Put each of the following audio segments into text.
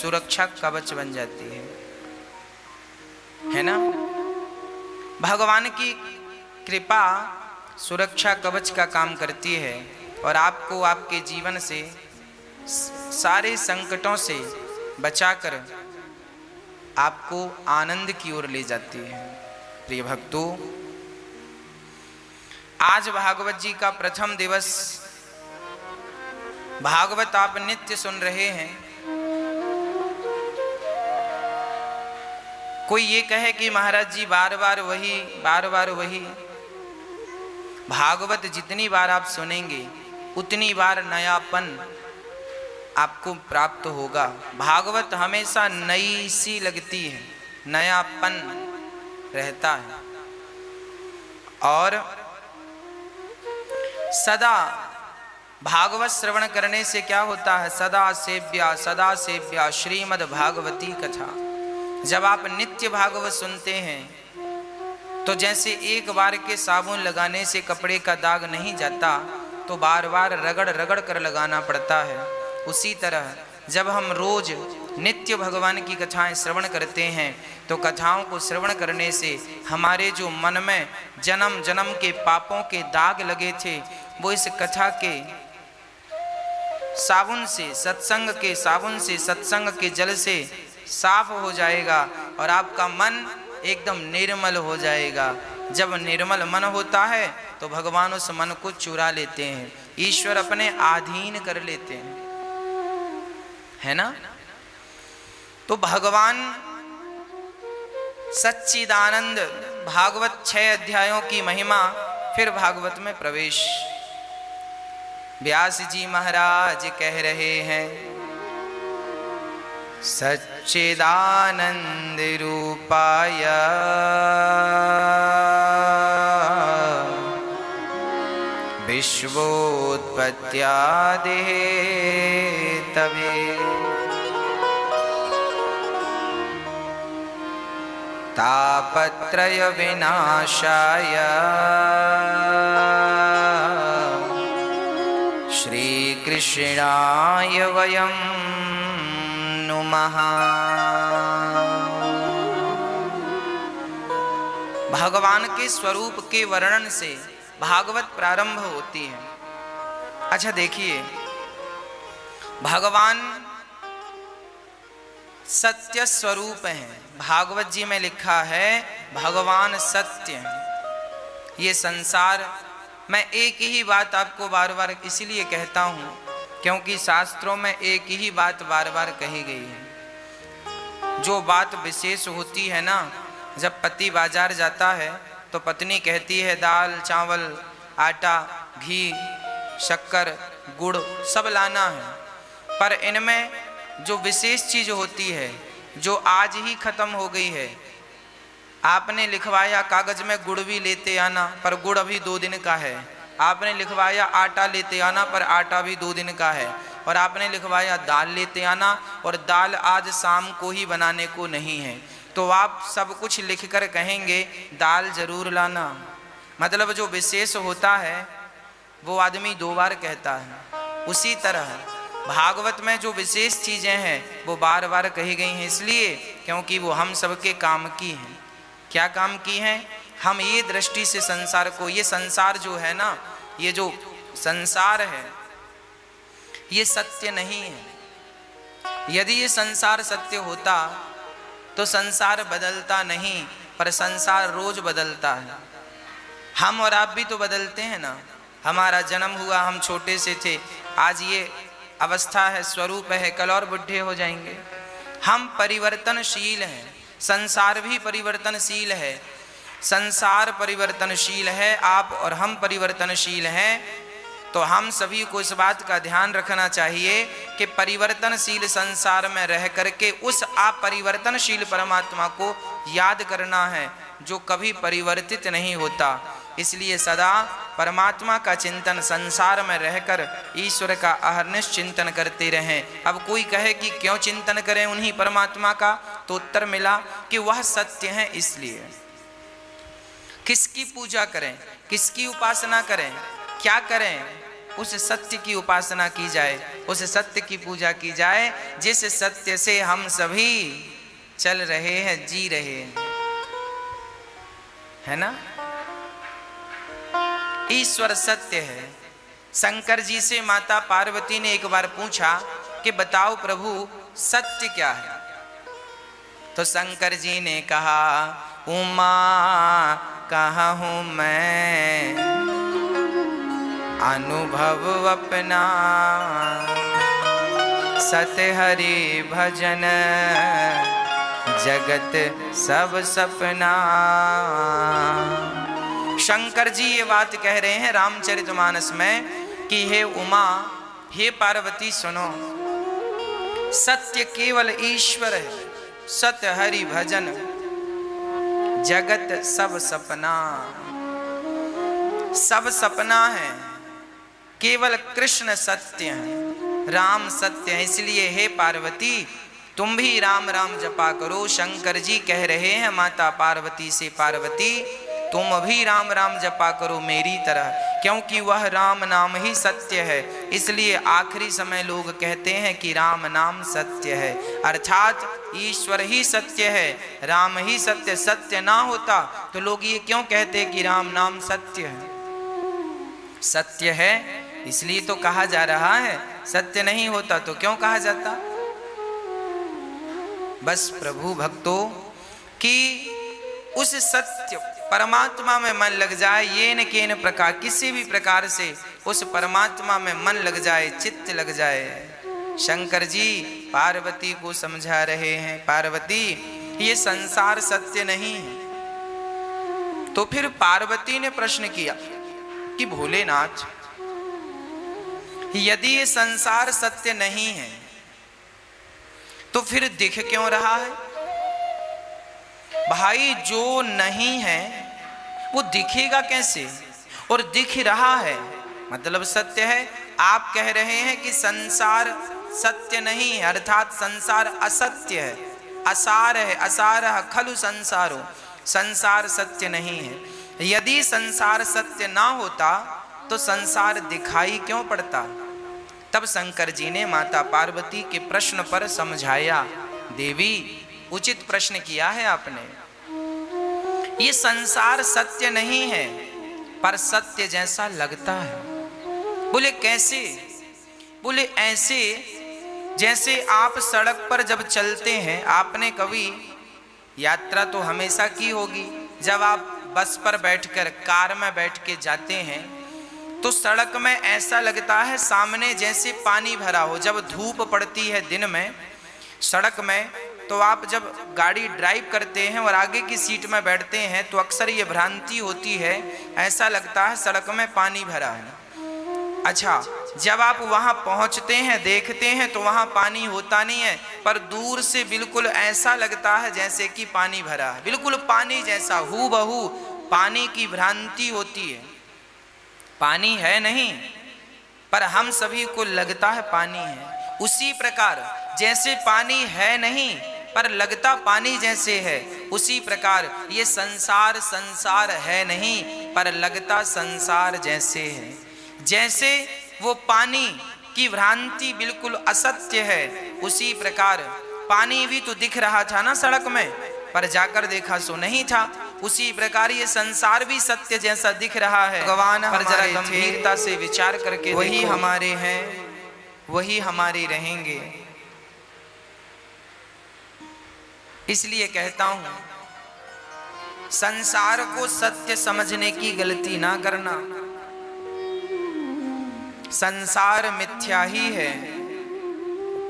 सुरक्षा कवच बन जाती है ना। भगवान की कृपा सुरक्षा कवच का काम करती है और आपको आपके जीवन से सारे संकटों से बचाकर आपको आनंद की ओर ले जाती है। प्रिय भक्तों, आज भागवत जी का प्रथम दिवस। भागवत आप नित्य सुन रहे हैं। कोई ये कहे कि महाराज जी बार बार वही। भागवत जितनी बार आप सुनेंगे उतनी बार नयापन आपको प्राप्त होगा। भागवत हमेशा नई सी लगती है, नयापन रहता है। और सदा भागवत श्रवण करने से क्या होता है? सदा सेव्या श्रीमद् भागवती कथा। जब आप नित्य भागवत सुनते हैं तो जैसे एक बार के साबुन लगाने से कपड़े का दाग नहीं जाता, तो बार बार रगड़ रगड़ कर लगाना पड़ता है। उसी तरह जब हम रोज नित्य भगवान की कथाएं श्रवण करते हैं तो कथाओं को श्रवण करने से हमारे जो मन में जन्म जन्म के पापों के दाग लगे थे वो इस कथा के साबुन से, सत्संग के साबुन से, सत्संग के जल से साफ हो जाएगा और आपका मन एकदम निर्मल हो जाएगा। जब निर्मल मन होता है तो भगवान उस मन को चुरा लेते हैं, ईश्वर अपने अधीन कर लेते हैं, है ना। तो भगवान सच्चिदानंद, भागवत 6 अध्यायों की महिमा। फिर भागवत में प्रवेश। व्यास जी महाराज कह रहे हैं, सच्चिदानंद रूपाय विश्वोत्पत्त्यादि हेतवे तापत्रय विनाशाय श्री कृष्णाय वयं नुमः। भगवान के स्वरूप के वर्णन से भागवत प्रारंभ होती है। अच्छा देखिए, भगवान सत्य स्वरूप हैं। भागवत जी में लिखा है भगवान सत्य हैं। ये संसार, मैं एक ही बात आपको बार बार इसलिए कहता हूँ क्योंकि शास्त्रों में एक ही बात बार बार कही गई है। जो बात विशेष होती है ना, जब पति बाजार जाता है तो पत्नी कहती है दाल चावल आटा घी शक्कर गुड़ सब लाना है, पर इनमें जो विशेष चीज होती है जो आज ही खत्म हो गई है, आपने लिखवाया कागज में गुड़ भी लेते आना, पर गुड़ अभी 2 दिन का है। आपने लिखवाया आटा लेते आना, पर आटा भी 2 दिन का है। और आपने लिखवाया दाल लेते आना, और दाल आज शाम को ही बनाने को नहीं है। तो आप सब कुछ लिखकर कहेंगे दाल जरूर लाना। मतलब जो विशेष होता है वो आदमी 2 बार कहता है। उसी तरह भागवत में जो विशेष चीजें हैं वो बार बार कही गई हैं, इसलिए क्योंकि वो हम सबके काम की हैं। क्या काम की हैं? हम ये दृष्टि से संसार को, ये संसार जो है ना, ये जो संसार है ये सत्य नहीं है। यदि ये संसार सत्य होता तो संसार बदलता नहीं, पर संसार रोज बदलता है। हम और आप भी तो बदलते हैं ना। हमारा जन्म हुआ, हम छोटे से थे, आज ये अवस्था है, स्वरूप है, कल और बुढ़े हो जाएंगे। हम परिवर्तनशील हैं, संसार भी परिवर्तनशील है। संसार परिवर्तनशील है, आप और हम परिवर्तनशील हैं। तो हम सभी को इस बात का ध्यान रखना चाहिए कि परिवर्तनशील संसार में रह करके उस अपरिवर्तनशील परमात्मा को याद करना है जो कभी परिवर्तित नहीं होता। इसलिए सदा परमात्मा का चिंतन, संसार में रहकर ईश्वर का अहर्निश चिंतन करते रहें। अब कोई कहे कि क्यों चिंतन करें उन्हीं परमात्मा का, तो उत्तर मिला कि वह सत्य है। इसलिए किसकी पूजा करें, किसकी उपासना करें, क्या करें, उस सत्य की उपासना की जाए, उस सत्य की पूजा की जाए जिस सत्य से हम सभी चल रहे हैं, जी रहे हैं, है ना। ईश्वर सत्य है। शंकर जी से माता पार्वती ने एक बार पूछा कि बताओ प्रभु सत्य क्या है। तो शंकर जी ने कहा, उमा कहा हूं मैं अनुभव अपना, सत्य हरि भजन जगत सब सपना। शंकर जी ये बात कह रहे हैं रामचरितमानस में कि हे उमा, हे पार्वती सुनो, सत्य केवल ईश्वर है, सत्य हरि भजन जगत सब सपना। सब सपना है, केवल कृष्ण सत्य है, राम सत्य है। इसलिए हे पार्वती तुम भी राम राम जपा करो। शंकर जी कह रहे हैं माता पार्वती से, पार्वती तुम भी राम राम जपा करो मेरी तरह, क्योंकि वह राम नाम ही सत्य है। इसलिए आखिरी समय लोग कहते हैं कि राम नाम सत्य है, अर्थात ईश्वर ही सत्य है, राम ही सत्य। सत्य ना होता तो लोग ये क्यों कहते कि राम नाम सत्य है। सत्य है इसलिए तो कहा जा रहा है, सत्य नहीं होता तो क्यों कहा जाता। बस प्रभु भक्तों कि उस सत्य परमात्मा में मन लग जाए, ये न केन प्रकार, किसी भी प्रकार से उस परमात्मा में मन लग जाए, चित्त लग जाए। शंकर जी पार्वती को समझा रहे हैं, पार्वती ये संसार सत्य नहीं है। तो फिर पार्वती ने प्रश्न किया कि भोलेनाथ यदि ये संसार सत्य नहीं है तो फिर दिख क्यों रहा है। भाई जो नहीं है वो दिखेगा कैसे, और दिख रहा है मतलब सत्य है। आप कह रहे हैं कि संसार सत्य नहीं है, अर्थात संसार असत्य है, असार है, असारः खलु संसारो, संसार सत्य नहीं है। यदि संसार सत्य ना होता तो संसार दिखाई क्यों पड़ता। तब शंकर जी ने माता पार्वती के प्रश्न पर समझाया, देवी उचित प्रश्न किया है आपने, ये संसार सत्य नहीं है पर सत्य जैसा लगता है। बोले कैसे। बोले ऐसे जैसे आप सड़क पर जब चलते हैं, आपने कभी यात्रा तो हमेशा की होगी, जब आप बस पर बैठकर कार में बैठ के जाते हैं तो सड़क में ऐसा लगता है सामने जैसे पानी भरा हो। जब धूप पड़ती है दिन में सड़क में, तो आप जब गाड़ी ड्राइव करते हैं और आगे की सीट में बैठते हैं तो अक्सर ये भ्रांति होती है, ऐसा लगता है सड़क में पानी भरा है। अच्छा, जब आप वहां पहुंचते हैं देखते हैं तो वहां पानी होता नहीं है, पर दूर से बिल्कुल ऐसा लगता है जैसे कि पानी भरा है, बिल्कुल पानी जैसा, हूबहू पानी की भ्रांति होती है। पानी है नहीं पर हम सभी को लगता है पानी है। उसी प्रकार जैसे पानी है नहीं पर लगता पानी जैसे है, उसी प्रकार ये संसार संसार है नहीं पर लगता संसार जैसे है। जैसे वो पानी की भ्रांति बिल्कुल असत्य है, उसी प्रकार पानी भी तो दिख रहा था ना सड़क में, पर जाकर देखा सो नहीं था। उसी प्रकार ये संसार भी सत्य जैसा दिख रहा है। भगवान पर जरा गंभीरता से विचार करके वही हमारे हैं, वही हमारे रहेंगे। इसलिए कहता हूं संसार को सत्य समझने की गलती ना करना। संसार मिथ्या ही है,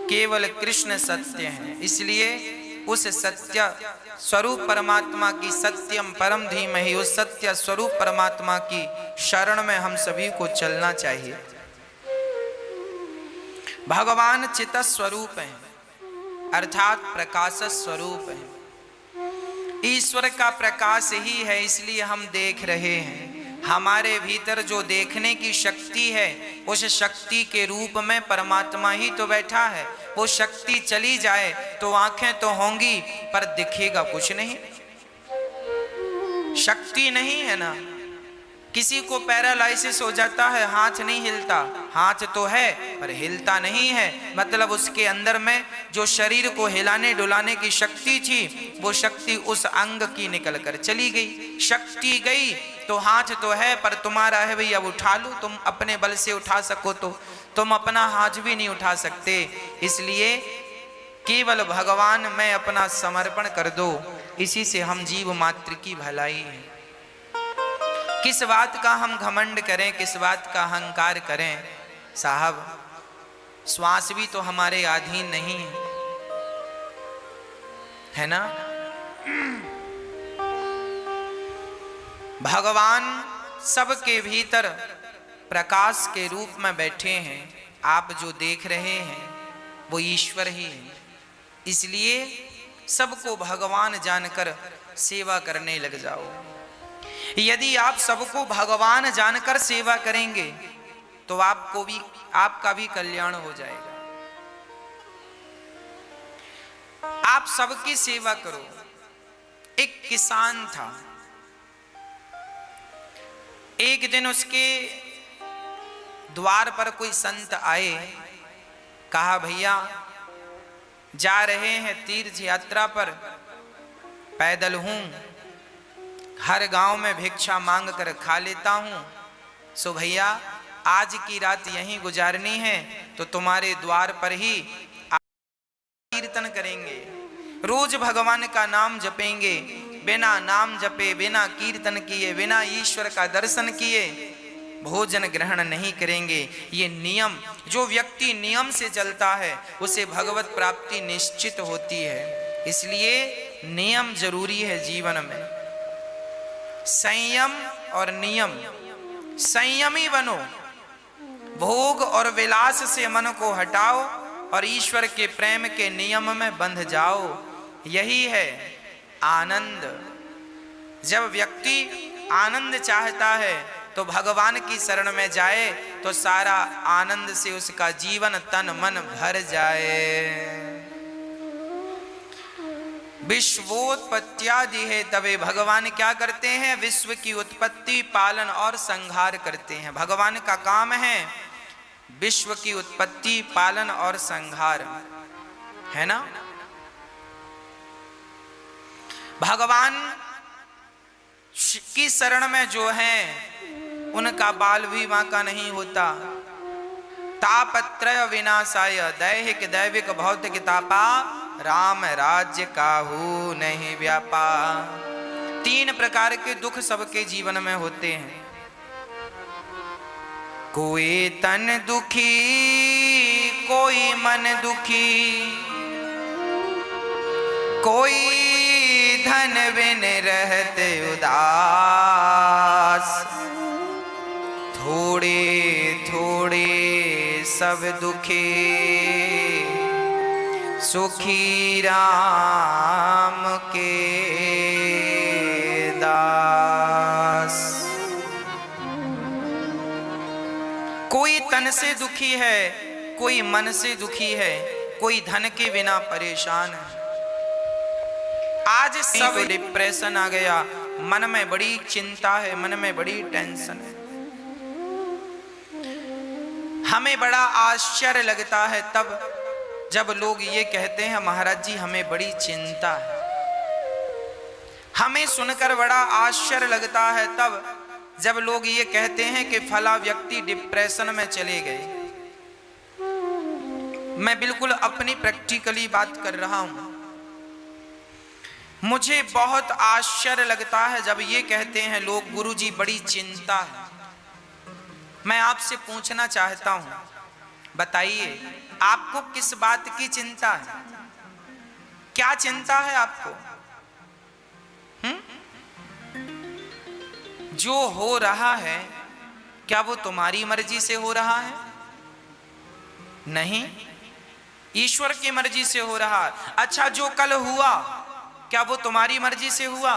केवल कृष्ण सत्य है। इसलिए उस सत्य स्वरूप परमात्मा की, सत्यम परम धीमहि, उस सत्य स्वरूप परमात्मा की शरण में हम सभी को चलना चाहिए। भगवान चित स्वरूप हैं, अर्थात प्रकाश स्वरूप है। ईश्वर का प्रकाश ही है, इसलिए हम देख रहे हैं। हमारे भीतर जो देखने की शक्ति है, उस शक्ति के रूप में परमात्मा ही तो बैठा है। वो शक्ति चली जाए तो आंखें तो होंगी पर दिखेगा कुछ नहीं, शक्ति नहीं है ना। किसी को पैरालाइसिस हो जाता है, हाथ नहीं हिलता, हाथ तो है पर हिलता नहीं है, मतलब उसके अंदर में जो शरीर को हिलाने डुलाने की शक्ति थी वो शक्ति उस अंग की निकल कर चली गई। शक्ति गई तो हाथ तो है पर तुम्हारा है भैया, अब उठा लो, तुम अपने बल से उठा सको तो तुम अपना हाथ भी नहीं उठा सकते। इसलिए केवल भगवान में अपना समर्पण कर दो, इसी से हम जीव मात्र की भलाई है। किस बात का हम घमंड करें, किस बात का अहंकार करें। साहब श्वास भी तो हमारे अधीन नहीं है ना। भगवान सबके भीतर प्रकाश के रूप में बैठे हैं। आप जो देख रहे हैं वो ईश्वर ही है। इसलिए सबको भगवान जानकर सेवा करने लग जाओ। यदि आप सबको भगवान जानकर सेवा करेंगे तो आपको भी, आपका भी कल्याण हो जाएगा। आप सबकी सेवा करो। एक किसान था, एक दिन उसके द्वार पर कोई संत आए, कहा भैया जा रहे हैं तीर्थ यात्रा पर, पैदल हूं, हर गांव में भिक्षा मांग कर खा लेता हूं, सो भैया आज की रात यहीं गुजारनी है तो तुम्हारे द्वार पर ही कीर्तन करेंगे, रोज भगवान का नाम जपेंगे, बिना नाम जपे, बिना कीर्तन किए, बिना ईश्वर का दर्शन किए भोजन ग्रहण नहीं करेंगे। ये नियम, जो व्यक्ति नियम से चलता है उसे भगवत प्राप्ति निश्चित होती है। इसलिए नियम जरूरी है जीवन में। संयम और नियम, संयमी बनो, भोग और विलास से मन को हटाओ और ईश्वर के प्रेम के नियम में बंध जाओ। यही है आनंद। जब व्यक्ति आनंद चाहता है तो भगवान की शरण में जाए तो सारा आनंद से उसका जीवन तन मन भर जाए। विश्वोत्पत्त्यादि है, तबे भगवान क्या करते हैं, विश्व की उत्पत्ति, पालन और संहार करते हैं। भगवान का काम है विश्व की उत्पत्ति, पालन और संहार, है ना। भगवान की शरण में जो है उनका बाल भी बांका नहीं होता। तापत्रय विनाशाय, दैहिक दैविक भौतिक तापा, राम राज्य काहू नहीं व्यापा। तीन प्रकार के दुख सबके जीवन में होते हैं। कोई तन दुखी, कोई मन दुखी, कोई धन बिन रहते उदास, थोड़े थोड़े सब दुखी, सुखी राम के दास। कोई तन से दुखी है, कोई मन से दुखी है, कोई धन के बिना परेशान है। आज सब डिप्रेशन आ गया, मन में बड़ी चिंता है, मन में बड़ी टेंशन है। हमें बड़ा आश्चर्य लगता है तब जब लोग ये कहते हैं महाराज जी हमें बड़ी चिंता है। हमें सुनकर बड़ा आश्चर्य लगता है तब जब लोग ये कहते हैं कि फला व्यक्ति डिप्रेशन में चले गए। मैं बिल्कुल अपनी प्रैक्टिकली बात कर रहा हूं। मुझे बहुत आश्चर्य लगता है जब ये कहते हैं लोग गुरुजी बड़ी चिंता है। मैं आपसे पूछना चाहता हूं, बताइए आपको किस बात की चिंता है? क्या चिंता है आपको? जो हो रहा है क्या वो तुम्हारी मर्जी से हो रहा है? नहीं, ईश्वर की मर्जी से हो रहा है। अच्छा, जो कल हुआ क्या वो तुम्हारी मर्जी से हुआ?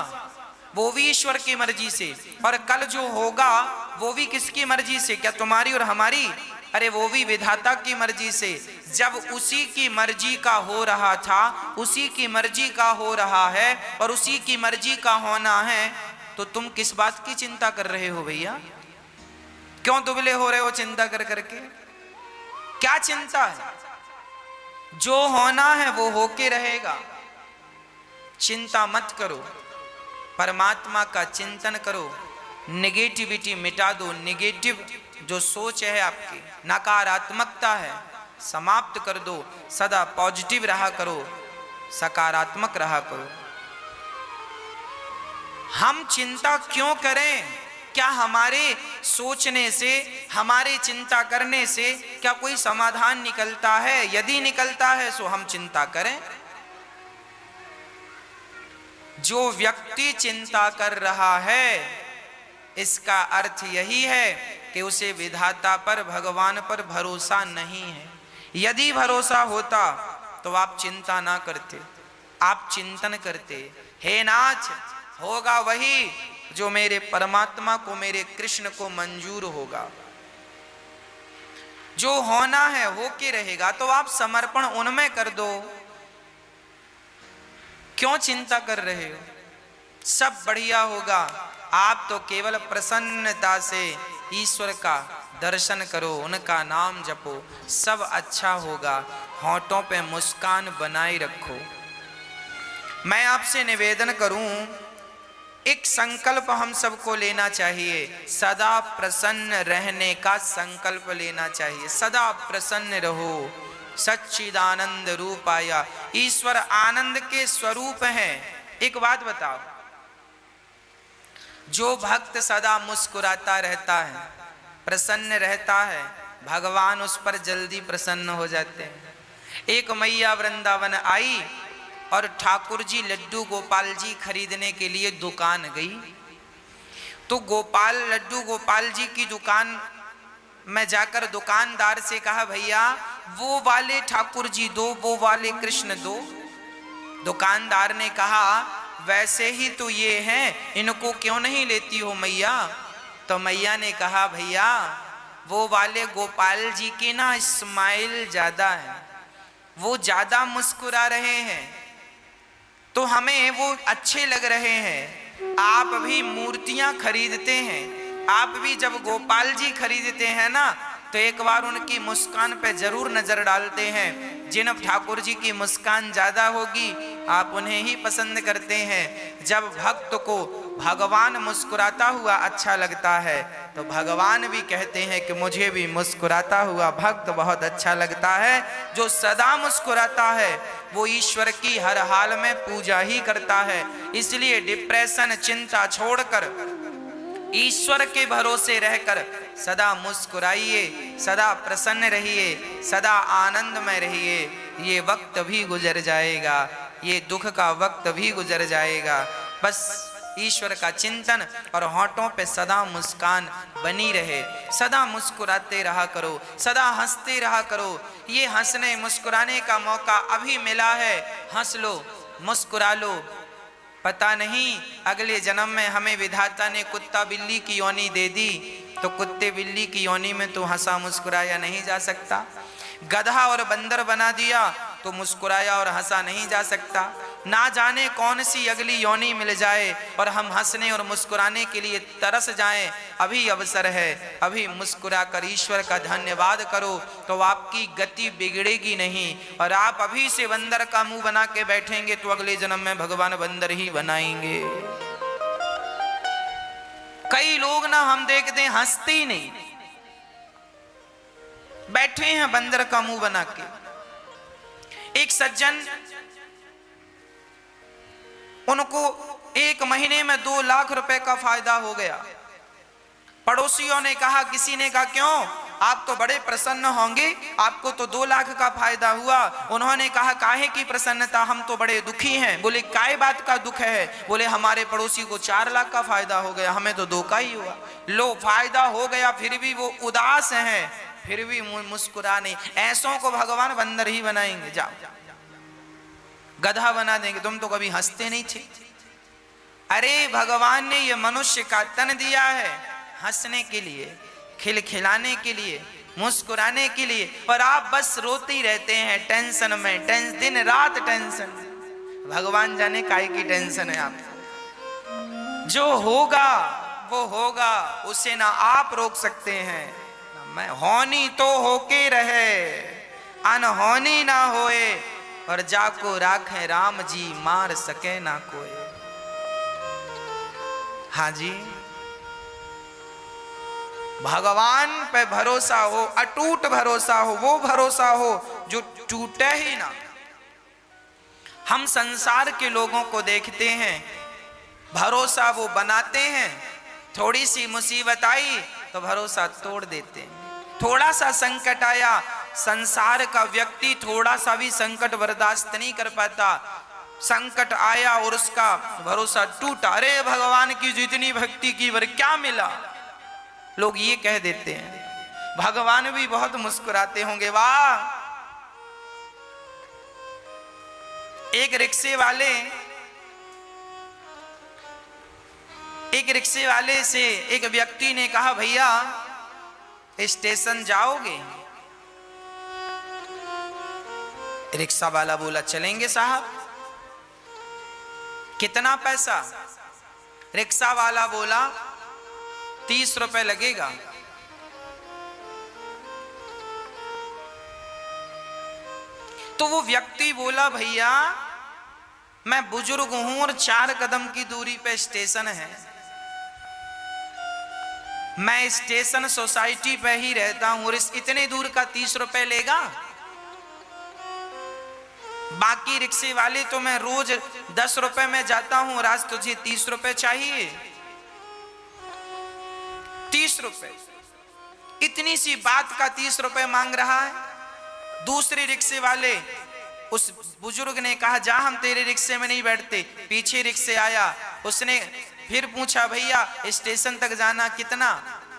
वो भी ईश्वर की मर्जी से। और कल जो होगा वो भी किसकी मर्जी से? क्या तुम्हारी और हमारी? अरे वो भी विधाता की मर्जी से। जब उसी की मर्जी का हो रहा था, उसी की मर्जी का हो रहा है और उसी की मर्जी का होना है, तो तुम किस बात की चिंता कर रहे हो भैया? क्यों दुबले हो रहे हो चिंता कर करके? क्या चिंता है? जो होना है वो होके रहेगा, चिंता मत करो, परमात्मा का चिंतन करो, नेगेटिविटी मिटा दो, नेगेटिव जो सोच है आपकी, नकारात्मकता है, समाप्त कर दो, सदा पॉजिटिव रहा करो, सकारात्मक रहा करो। हम चिंता क्यों करें? क्या हमारे सोचने से, हमारे चिंता करने से क्या कोई समाधान निकलता है? यदि निकलता है तो हम चिंता करें। जो व्यक्ति चिंता कर रहा है इसका अर्थ यही है कि उसे विधाता पर, भगवान पर भरोसा नहीं है। यदि भरोसा होता तो आप चिंता ना करते, आप चिंतन करते, हे नाथ होगा वही जो मेरे परमात्मा को, मेरे कृष्ण को मंजूर होगा। जो होना है होके रहेगा, तो आप समर्पण उनमें कर दो। क्यों चिंता कर रहे हो? सब बढ़िया होगा। आप तो केवल प्रसन्नता से ईश्वर का दर्शन करो, उनका नाम जपो, सब अच्छा होगा। होठों पे मुस्कान बनाए रखो। मैं आपसे निवेदन करूं, एक संकल्प हम सबको लेना चाहिए, सदा प्रसन्न रहने का संकल्प लेना चाहिए। सदा प्रसन्न रहो। सच्चिदानंद रूपाया, ईश्वर आनंद के स्वरूप हैं। एक बात बताओ, जो भक्त सदा मुस्कुराता रहता है, प्रसन्न रहता है, भगवान उस पर जल्दी प्रसन्न हो जाते हैं। एक मैया वृंदावन आई और ठाकुर जी लड्डू गोपाल जी खरीदने के लिए दुकान गई। तो लड्डू गोपाल जी की दुकान में जाकर दुकानदार से कहा, भैया वो वाले ठाकुर जी दो, वो वाले कृष्ण दो। दुकानदार ने कहा, वैसे ही तो ये हैं, इनको क्यों नहीं लेती हो मैया? तो मैया ने कहा, भैया वो वाले गोपाल जी की ना स्माइल ज्यादा है, वो ज्यादा मुस्कुरा रहे हैं, तो हमें वो अच्छे लग रहे हैं। आप भी मूर्तियां खरीदते हैं, आप भी जब गोपाल जी खरीदते हैं ना, तो एक बार उनकी मुस्कान पे जरूर नजर डालते हैं। जिन ठाकुर जी की मुस्कान ज्यादा होगी आप उन्हें ही पसंद करते हैं। जब भक्त को भगवान मुस्कुराता हुआ अच्छा लगता है तो भगवान भी कहते हैं कि मुझे भी मुस्कुराता हुआ भक्त बहुत अच्छा लगता है। जो सदा मुस्कुराता है वो ईश्वर की हर हाल में पूजा ही करता है। इसलिए डिप्रेशन, चिंता छोड़कर ईश्वर के भरोसे रहकर सदा मुस्कुराइए, सदा प्रसन्न रहिए, सदा आनंद में रहिए। ये वक्त भी गुजर जाएगा, ये दुख का वक्त भी गुजर जाएगा। बस ईश्वर का चिंतन और होठों पे सदा मुस्कान बनी रहे। सदा मुस्कुराते रहा करो, सदा हंसते रहा करो। ये हंसने मुस्कुराने का मौका अभी मिला है, हंस लो, मुस्कुरा लो। पता नहीं अगले जन्म में हमें विधाता ने कुत्ता बिल्ली की योनि दे दी तो कुत्ते बिल्ली की योनि में तो हंसा मुस्कुराया नहीं जा सकता। गधा और बंदर बना दिया तो मुस्कुराया और हंसा नहीं जा सकता। ना जाने कौन सी अगली योनि मिल जाए और हम हंसने और मुस्कुराने के लिए तरस जाएं। अभी अवसर है, अभी मुस्कुरा कर ईश्वर का धन्यवाद करो तो आपकी गति बिगड़ेगी नहीं। और आप अभी से बंदर का मुंह बना के बैठेंगे तो अगले जन्म में भगवान बंदर ही बनाएंगे। कई लोग ना हम देखते हैं हंसते ही नहीं, बैठे हैं बंदर का मुंह बना के। एक सज्जन, उनको 1 महीने में 2 लाख रुपए का फायदा हो गया। पड़ोसियों ने कहा, किसी ने कहा क्यों, आप तो बड़े प्रसन्न होंगे, आपको तो 2 लाख का फायदा हुआ। उन्होंने कहा, काहे की प्रसन्नता, हम तो बड़े दुखी हैं। बोले, काय बात का दुख है? बोले, हमारे पड़ोसी को 4 लाख का फायदा हो गया, हमें तो 2 का ही हुआ। लो, फायदा हो गया फिर भी वो उदास हैं, फिर भी मुस्कुरा नहीं। ऐसों को भगवान बंदर ही बनाएंगे। जाओ, गधा बना देंगे। तुम तो कभी हंसते नहीं थे। अरे भगवान ने ये मनुष्य का तन दिया है हंसने के लिए, खिलखिलाने के लिए, मुस्कुराने के लिए, और आप बस रोते ही रहते हैं टेंशन में, दिन रात टेंशन। भगवान जाने काहे की टेंशन है आपको। जो होगा वो होगा, उसे ना आप रोक सकते हैं ना मैं। होनी तो होके रहे, अनहोनी ना होए, और जाको राखे राम जी, मार सके ना कोई। हाँ जी, भगवान पे भरोसा हो, अटूट भरोसा हो, वो भरोसा हो जो टूटे ही ना। हम संसार के लोगों को देखते हैं, भरोसा वो बनाते हैं, थोड़ी सी मुसीबत आई तो भरोसा तोड़ देते हैं। थोड़ा सा संकट आया, संसार का व्यक्ति थोड़ा सा भी संकट बर्दाश्त नहीं कर पाता। संकट आया और उसका भरोसा टूटा, अरे भगवान की जितनी भक्ति की वर क्या मिला, लोग ये कह देते हैं। भगवान भी बहुत मुस्कुराते होंगे, वाह। एक रिक्शे वाले से एक व्यक्ति ने कहा, भैया स्टेशन जाओगे? रिक्शा वाला बोला, चलेंगे साहब। कितना पैसा? रिक्शा वाला बोला, 30 रुपए लगेगा। तो वो व्यक्ति बोला, भैया मैं बुजुर्ग हूं और 4 कदम की दूरी पे स्टेशन है, मैं स्टेशन सोसाइटी पे ही रहता हूं और इस इतने दूर का 30 रुपए लेगा? बाकी रिक्शे वाले तो मैं रोज 10 रुपए में जाता हूं और आज तुझे 30 रुपए चाहिए? 30 रुपए, इतनी सी बात का 30 रुपए मांग रहा है। दूसरे रिक्शे वाले, उस बुजुर्ग ने कहा, जा हम तेरे रिक्शे में नहीं बैठते। पीछे रिक्शे आया, उसने फिर पूछा, भैया स्टेशन तक जाना कितना?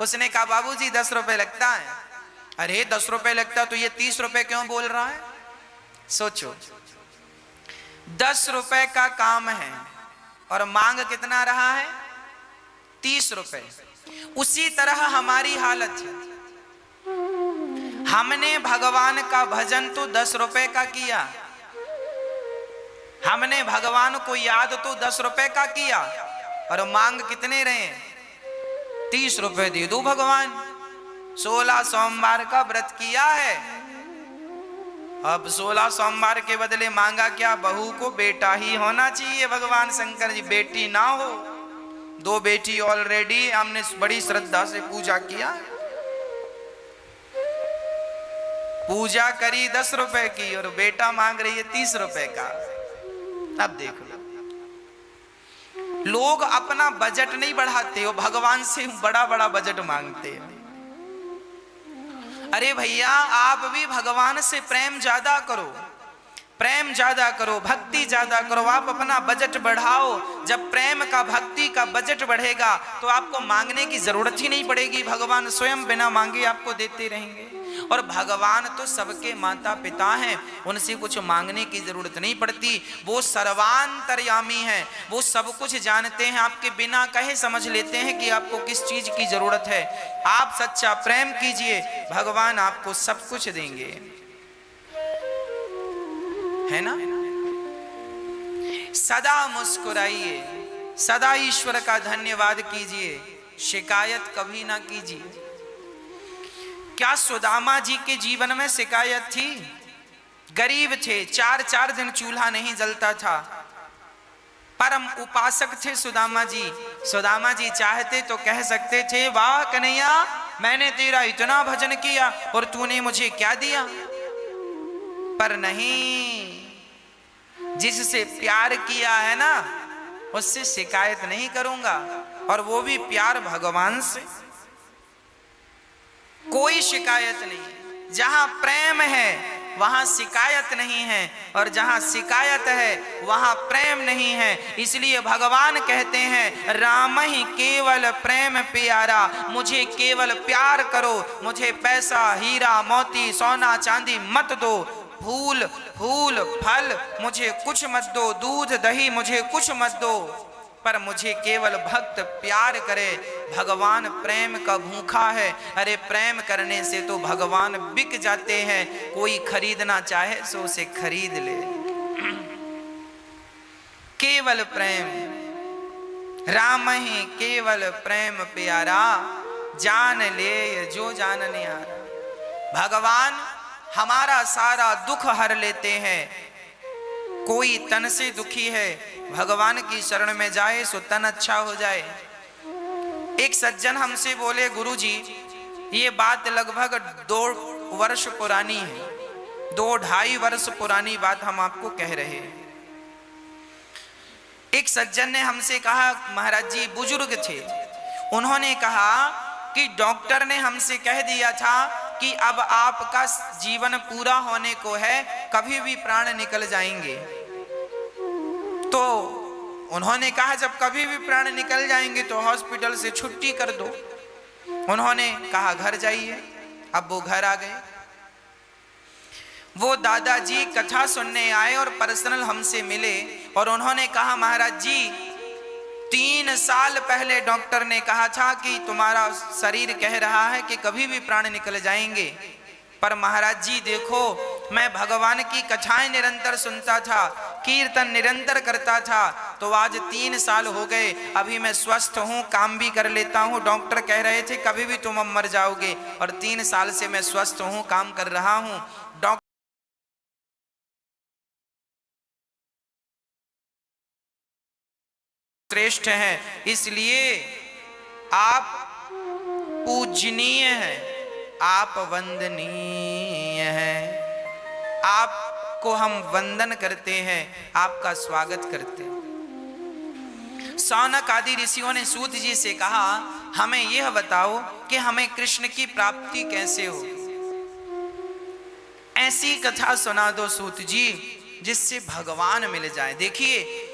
उसने कहा, बाबूजी 10 रुपए लगता है। अरे 10 रुपए लगता तो ये 30 रुपए क्यों बोल रहा है? सोचो, 10 रुपए का काम है और मांग कितना रहा है? 30 रुपए। उसी तरह हमारी हालत है। हमने भगवान का भजन तो 10 रुपए का किया, हमने भगवान को याद तो 10 रुपए का किया, और मांग कितने रहे? 30 रुपए दे दो भगवान। 16 सोमवार का व्रत किया है, अब 16 सोमवार के बदले मांगा क्या? बहू को बेटा ही होना चाहिए। भगवान शंकर जी बेटी ना हो, 2 बेटी ऑलरेडी हमने बड़ी श्रद्धा से पूजा किया, पूजा करी 10 रुपए की और बेटा मांग रही है 30 रुपए का। अब देख लो, लोग अपना बजट नहीं बढ़ाते हो, भगवान से बड़ा बड़ा बजट मांगते हो। अरे भैया, आप भी भगवान से प्रेम ज्यादा करो, प्रेम ज्यादा करो, भक्ति ज्यादा करो। आप अपना बजट बढ़ाओ। जब प्रेम का, भक्ति का बजट बढ़ेगा तो आपको मांगने की जरूरत ही नहीं पड़ेगी। भगवान स्वयं बिना मांगे आपको देते रहेंगे। और भगवान तो सबके माता पिता हैं, उनसे कुछ मांगने की जरूरत नहीं पड़ती। वो सर्वांतर्यामी हैं, वो सब कुछ जानते हैं। आपके बिना कहे समझ लेते हैं कि आपको किस चीज की जरूरत है। आप सच्चा प्रेम कीजिए, भगवान आपको सब कुछ देंगे, है ना। सदा मुस्कुराइए, सदा ईश्वर का धन्यवाद कीजिए, शिकायत कभी ना कीजिए। क्या सुदामा जी के जीवन में शिकायत थी? गरीब थे, 4 दिन चूल्हा नहीं जलता था, परम उपासक थे सुदामा जी। सुदामा जी चाहते तो कह सकते थे, वाह कन्हैया, मैंने तेरा इतना भजन किया और तूने मुझे क्या दिया? पर नहीं, जिससे प्यार किया है ना, उससे शिकायत नहीं करूंगा, और वो भी प्यार भगवान से। कोई शिकायत नहीं। जहां प्रेम है वहां शिकायत नहीं है, और जहां शिकायत है वहां प्रेम नहीं है। इसलिए भगवान कहते हैं, राम ही केवल प्रेम प्यारा, मुझे केवल प्यार करो, मुझे पैसा हीरा मोती सोना चांदी मत दो, फूल फूल फल मुझे कुछ मत दो, दूध दही मुझे कुछ मत दो, पर मुझे केवल भक्त प्यार करे। भगवान प्रेम का भूखा है। अरे प्रेम करने से तो भगवान बिक जाते हैं। कोई खरीदना चाहे सो उसे खरीद ले। केवल प्रेम, राम ही केवल प्रेम प्यारा, जान ले जो जानने हारा। भगवान हमारा सारा दुख हर लेते हैं। कोई तन से दुखी है, भगवान की शरण में जाए सो तन अच्छा हो जाए। एक सज्जन हमसे बोले, गुरुजी ये बात लगभग 2 वर्ष पुरानी है, 2-2.5 वर्ष पुरानी बात हम आपको कह रहे हैं। एक सज्जन ने हमसे कहा, महाराज जी बुजुर्ग थे, उन्होंने कहा कि डॉक्टर ने हमसे कह दिया था कि अब आपका जीवन पूरा होने को है, कभी भी प्राण निकल जाएंगे। तो उन्होंने कहा जब कभी भी प्राण निकल जाएंगे तो हॉस्पिटल से छुट्टी कर दो। उन्होंने कहा घर जाइए। अब वो घर आ गए। वो दादाजी कथा सुनने आए और पर्सनल हमसे मिले और उन्होंने कहा, महाराज जी 3 साल पहले डॉक्टर ने कहा था कि तुम्हारा शरीर कह रहा है कि कभी भी प्राण निकल जाएंगे, पर महाराज जी देखो मैं भगवान की कथाएं निरंतर सुनता था, कीर्तन निरंतर करता था, तो आज 3 साल हो गए, अभी मैं स्वस्थ हूं, काम भी कर लेता हूं। डॉक्टर कह रहे थे कभी भी तुम मर जाओगे और 3 साल से मैं स्वस्थ हूं, काम कर रहा हूं। डॉक्टर श्रेष्ठ है, इसलिए आप पूजनीय हैं, आप वंदनीय हैं, आपको हम वंदन करते हैं, आपका स्वागत करते हैं। सौनक आदि ऋषियों ने सूत जी से कहा, हमें यह बताओ कि हमें कृष्ण की प्राप्ति कैसे हो। ऐसी कथा सुना दो सूत जी जिससे भगवान मिल जाए। देखिए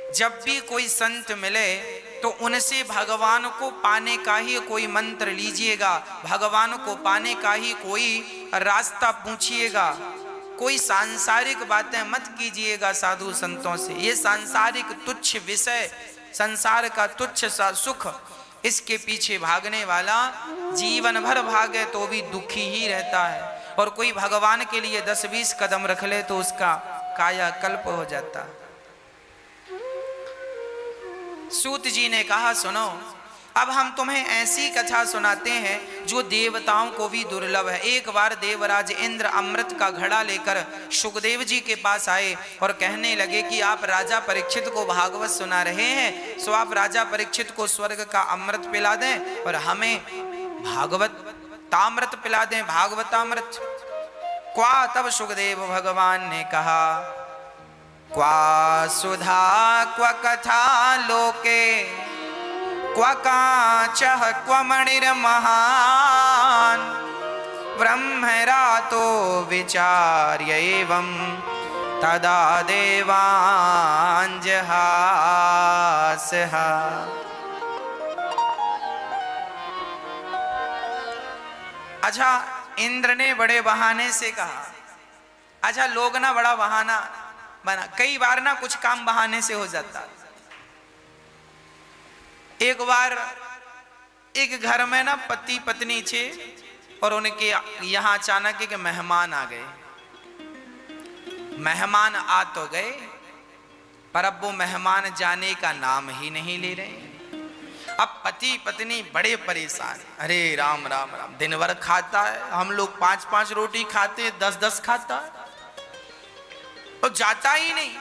जब भी कोई संत मिले तो उनसे भगवान को पाने का ही कोई मंत्र लीजिएगा, भगवान को पाने का ही कोई रास्ता पूछिएगा। कोई सांसारिक बातें मत कीजिएगा साधु संतों से। ये सांसारिक तुच्छ विषय, संसार का तुच्छ सा सुख, इसके पीछे भागने वाला जीवन भर भागे तो भी दुखी ही रहता है, और कोई भगवान के लिए 10-20 कदम रख ले तो उसका कायाकल्प हो जाता है। सूत जी ने कहा, सुनो अब हम तुम्हें ऐसी कथा सुनाते हैं जो देवताओं को भी दुर्लभ है। एक बार देवराज इंद्र अमृत का घड़ा लेकर सुखदेव जी के पास आए और कहने लगे कि आप राजा परीक्षित को भागवत सुना रहे हैं, सो आप राजा परीक्षित को स्वर्ग का अमृत पिला दें और हमें भागवत तामृत पिला दें, भागवतामृत। क्वा तब सुखदेव भगवान ने कहा, क्वा सुधा क्व कथा लोके क्व काचः क्व मणिर्महान् ब्रह्मरातो विचार्य एवं तदा देवाञ्जहासः। अच्छा इंद्र ने बड़े बहाने से कहा। अच्छा लोग ना बड़ा बहाना बना, कई बार ना कुछ काम बहाने से हो जाता। एक बार एक घर में ना पति पत्नी थे और उनके यहाँ अचानक एक मेहमान आ गए। मेहमान आ तो गए पर अब वो मेहमान जाने का नाम ही नहीं ले रहे। अब पति पत्नी बड़े परेशान। अरे राम राम राम, दिन भर खाता है, हम लोग 5-5 रोटी खाते, 10-10 खाता है और जाता ही नहीं।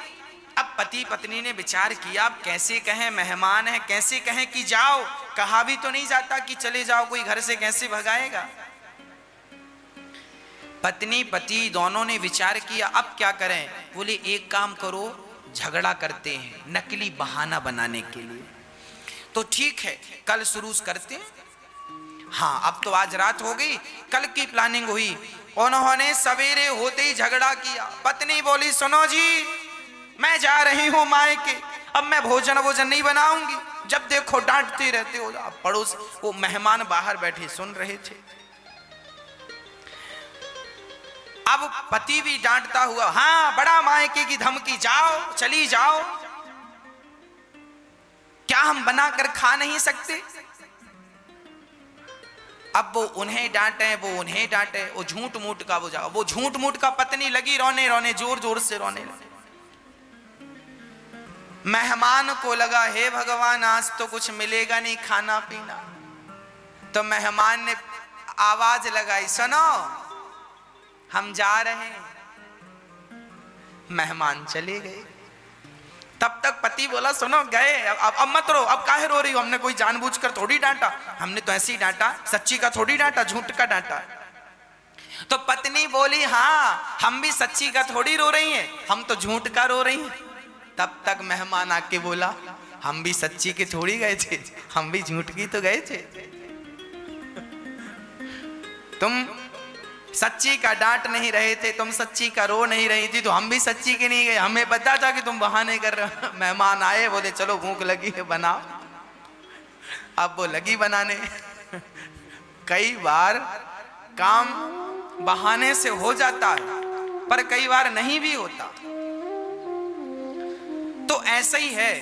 अब पति पत्नी ने विचार किया, अब कैसे कहें, मेहमान है, कैसे कहें कि जाओ, कहा भी तो नहीं जाता कि चले जाओ, कोई घर से कैसे भगाएगा। पत्नी पति दोनों ने विचार किया अब क्या करें। बोले एक काम करो, झगड़ा करते हैं नकली बहाना बनाने के लिए। तो ठीक है कल शुरू करते हैं। हाँ अब तो आज रात हो गई, कल की प्लानिंग हुई। उन्होंने सवेरे होते ही झगड़ा किया। पत्नी बोली, सुनो जी मैं जा रही हूं मायके, अब मैं भोजन नहीं बनाऊंगी, जब देखो डांटते रहते हो। पड़ोस वो मेहमान बाहर बैठे सुन रहे थे। अब पति भी डांटता हुआ, हाँ बड़ा मायके की धमकी, जाओ चली जाओ, क्या हम बनाकर खा नहीं सकते। अब वो उन्हें डांटे, वो उन्हें डांटे, वो झूठ मूठ का वो झूठ मूठ का पत्नी लगी रोने, जोर जोर से रोने लगी। मेहमान को लगा हे भगवान आज तो कुछ मिलेगा नहीं खाना पीना, तो मेहमान ने आवाज लगाई सुनो हम जा रहे हैं। मेहमान चले गए। तब तक पति बोला सुनो गए अब मत रो, अब काहे रो रही हो, हमने कोई जानबूझकर थोड़ी डांटा, हमने तो ऐसे ही डांटा, सच्ची का थोड़ी डांटा, झूठ का डांटा। तो पत्नी बोली हाँ हम भी सच्ची का थोड़ी रो रही हैं, हम तो झूठ का रो रही हैं। तब तक मेहमान आके बोला हम भी सच्ची के थोड़ी गए थे, हम भी झूठ की तो गए थे। तुम सच्ची का डांट नहीं रहे थे, तुम सच्ची का रो नहीं रही थी, तो हम भी सच्ची के नहीं गए, हमें पता था कि तुम बहाने कर रहे हो। मेहमान आए बोले चलो भूख लगी है बनाओ, अब वो लगी बनाने। कई बार काम बहाने से हो जाता है पर कई बार नहीं भी होता। तो ऐसा ही है